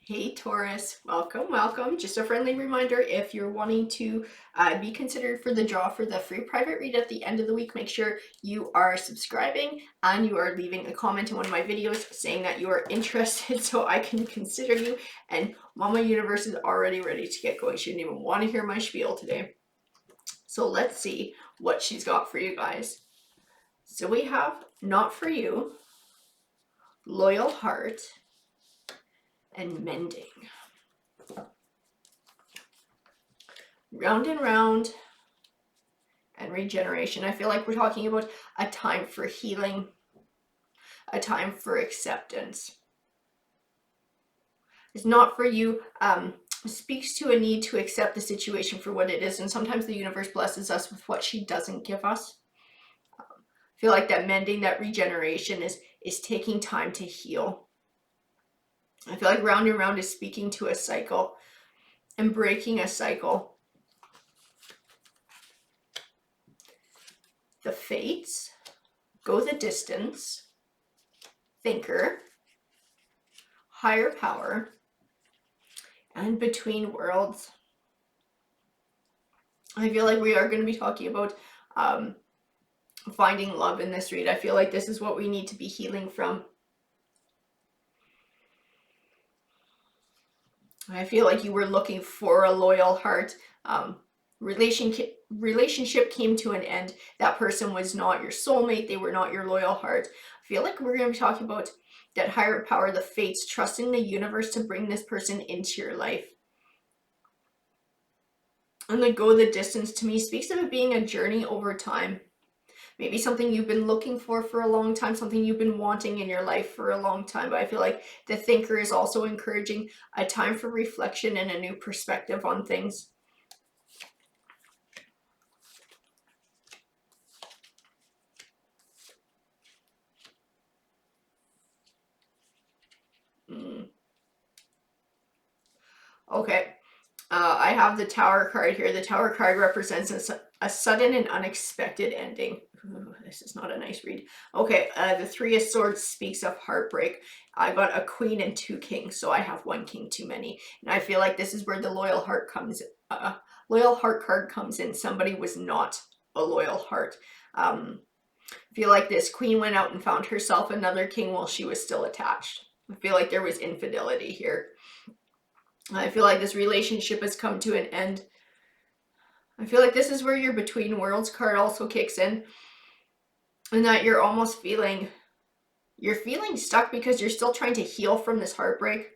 Hey Taurus, welcome, welcome. Just a friendly reminder, if you're wanting to be considered for the draw for the free private read at the end of the week, make sure you are subscribing and you are leaving a comment in one of my videos saying that you are interested so I can consider you. And Mama Universe is already ready to get going. She didn't even want to hear my spiel today. So let's see what she's got for you guys. So we have Not For You, Loyal Heart, and Mending. Round and round and regeneration. I feel like we're talking about a time for healing, a time for acceptance. It's not for you. Speaks to a need to accept the situation for what it is, and sometimes the universe blesses us with what she doesn't give us. I feel like that mending, that regeneration is taking time to heal. I feel like round and round is speaking to a cycle and breaking a cycle. The fates, go the distance, thinker, higher power, and between worlds. I feel like we are going to be talking about finding love in this read. I feel like this is what we need to be healing from. I feel like you were looking for a loyal heart. Relationship came to an end. That person was not your soulmate. They were not your loyal heart. I feel like we're going to be talking about that higher power, the fates, trusting the universe to bring this person into your life. And the go the distance to me speaks of it being a journey over time. Maybe something you've been looking for a long time, something you've been wanting in your life for a long time. But I feel like the thinker is also encouraging a time for reflection and a new perspective on things. Okay. I have the Tower card here. The Tower card represents a sudden and unexpected ending. Ooh, this is not a nice read. Okay, the Three of Swords speaks of heartbreak. I got a Queen and 2 Kings, so I have 1 king too many. And I feel like this is where the loyal heart comes. Loyal heart card comes in. Somebody was not a loyal heart. I feel like this Queen went out and found herself another king while she was still attached. I feel like there was infidelity here. I feel like this relationship has come to an end. I feel like this is where your Between Worlds card also kicks in. And that you're almost feeling, you're feeling stuck because you're still trying to heal from this heartbreak.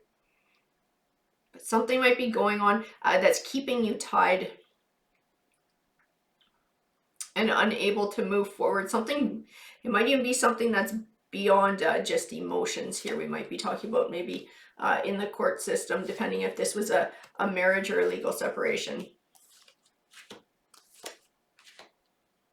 But something might be going on that's keeping you tied and unable to move forward. Something, it might even be something that's beyond just emotions here. We might be talking about maybe in the court system, depending if this was a marriage or a legal separation.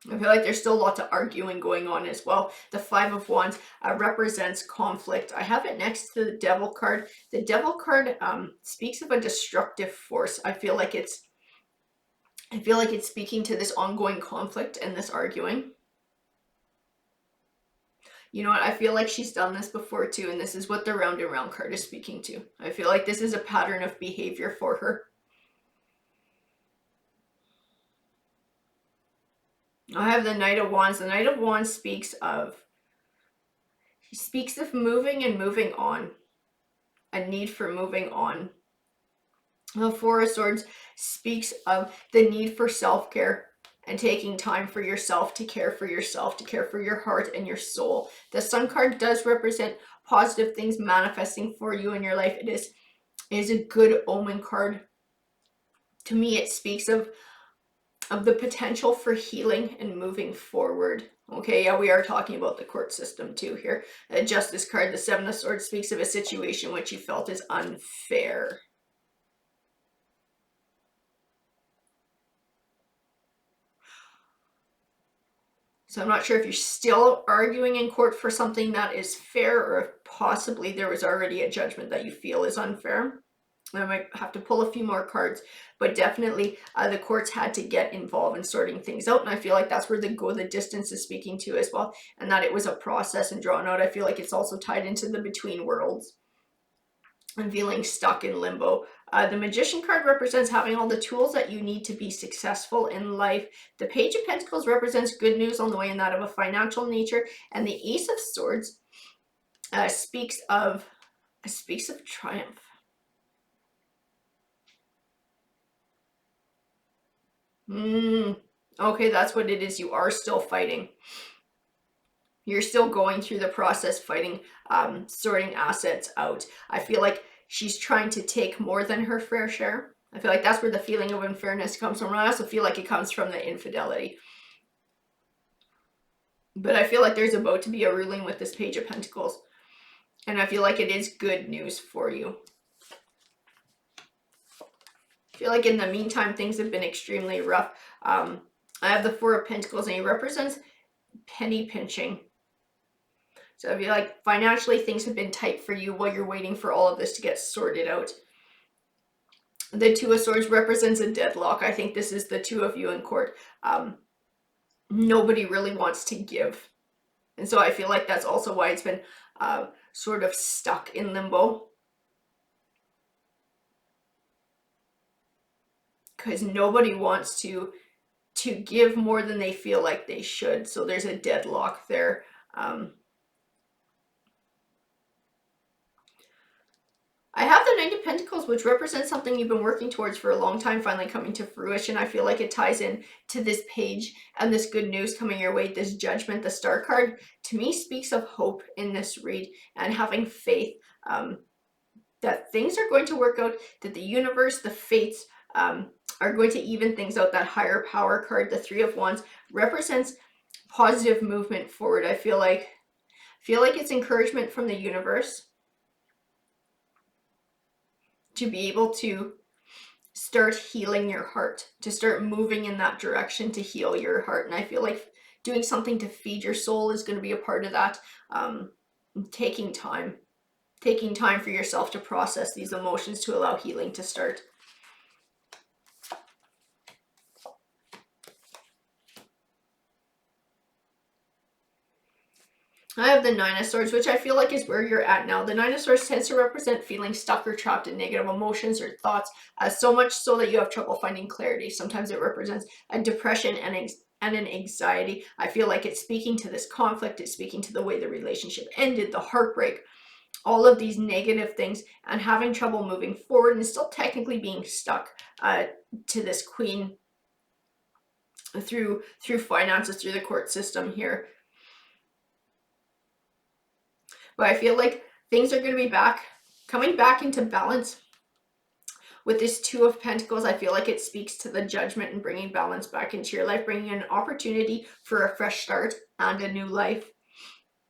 I feel like there's still lots of arguing going on as well. The Five of Wands represents conflict. I have it next to the Devil card. The Devil card speaks of a destructive force. I feel like it's speaking to this ongoing conflict and this arguing. You know what? I feel like she's done this before too, and this is what the Round and Round card is speaking to. I feel like this is a pattern of behavior for her. I have the Knight of Wands. The Knight of Wands speaks of moving and moving on. A need for moving on. The Four of Swords speaks of the need for self-care and taking time for yourself, to care for yourself, to care for your heart and your soul. The Sun card does represent positive things manifesting for you in your life. It is a good omen card. To me, it speaks of the potential for healing and moving forward. Okay, yeah, we are talking about the court system too here. The Justice card, the Seven of Swords, speaks of a situation which you felt is unfair. So I'm not sure if you're still arguing in court for something that is fair, or if possibly there was already a judgment that you feel is unfair. I might have to pull a few more cards, but definitely the courts had to get involved in sorting things out. And I feel like that's where the go the distance is speaking to as well. And that it was a process and drawn out. I feel like it's also tied into the Between Worlds. and feeling stuck in limbo. The Magician card represents having all the tools that you need to be successful in life. The Page of Pentacles represents good news on the way, and that of a financial nature. And the Ace of Swords speaks of triumph. Okay, that's what it is. You are still fighting. You're still going through the process, fighting, sorting assets out. I feel like she's trying to take more than her fair share. I feel like that's where the feeling of unfairness comes from. I also feel like it comes from the infidelity. But I feel like there's about to be a ruling with this Page of Pentacles. And I feel like it is good news for you. I feel like in the meantime, things have been extremely rough. I have the Four of Pentacles, and it represents penny pinching. So I feel like financially things have been tight for you while you're waiting for all of this to get sorted out. The Two of Swords represents a deadlock. I think this is the two of you in court. Nobody really wants to give. And so I feel like that's also why it's been sort of stuck in limbo. Because nobody wants to give more than they feel like they should. So there's a deadlock there. I have the Knight of Pentacles, which represents something you've been working towards for a long time, finally coming to fruition. I feel like it ties in to this page and this good news coming your way. This Judgment, the Star card, to me speaks of hope in this read and having faith that things are going to work out, that the universe, the fates are going to even things out. That Higher Power card, the Three of Wands, represents positive movement forward. I feel like it's encouragement from the universe to be able to start healing your heart, to start moving in that direction to heal your heart. And I feel like doing something to feed your soul is going to be a part of that. Taking time for yourself to process these emotions to allow healing to start. I have the Nine of Swords, which I feel like is where you're at now. The Nine of Swords tends to represent feeling stuck or trapped in negative emotions or thoughts, so much so that you have trouble finding clarity. Sometimes it represents a depression and an anxiety. I feel like it's speaking to this conflict. It's speaking to the way the relationship ended, the heartbreak, all of these negative things, and having trouble moving forward and still technically being stuck to this Queen through finances, through the court system here. But I feel like things are going to be coming back into balance. With this Two of Pentacles, I feel like it speaks to the Judgment and bringing balance back into your life, bringing an opportunity for a fresh start and a new life.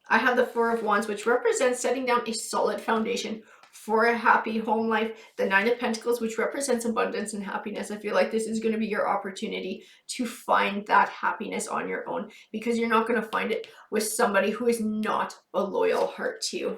I have the Four of Wands, which represents setting down a solid foundation for a happy home life. The Nine of Pentacles, which represents abundance and happiness. I feel like this is going to be your opportunity to find that happiness on your own, because you're not going to find it with somebody who is not a loyal heart to you.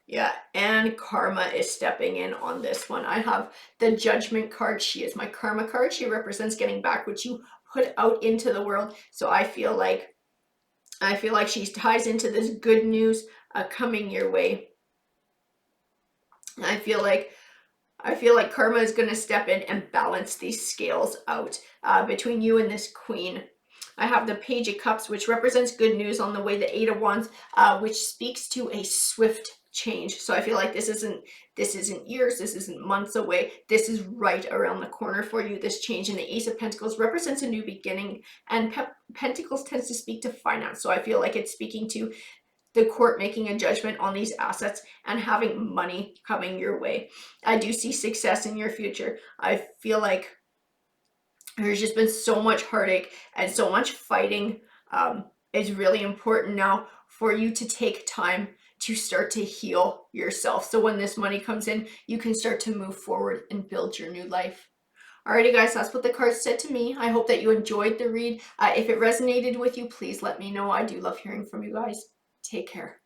Yeah, and karma is stepping in on this one. I have the Judgment card. She is my karma card. She represents getting back what you put out into the world. So I feel like she ties into this good news coming your way. I feel like karma is going to step in and balance these scales out between you and this Queen. I have the Page of Cups, which represents good news on the way. The Eight of Wands, which speaks to a swift change. So I feel like this isn't years, this isn't months away. This is right around the corner for you, this change. And the Ace of Pentacles represents a new beginning, and Pentacles tends to speak to finance. So I feel like it's speaking to the court making a judgment on these assets and having money coming your way. I do see success in your future. I feel like there's just been so much heartache and so much fighting. It's really important now for you to take time to start to heal yourself. So when this money comes in, you can start to move forward and build your new life. Alrighty guys, that's what the cards said to me. I hope that you enjoyed the read. If it resonated with you, please let me know. I do love hearing from you guys. Take care.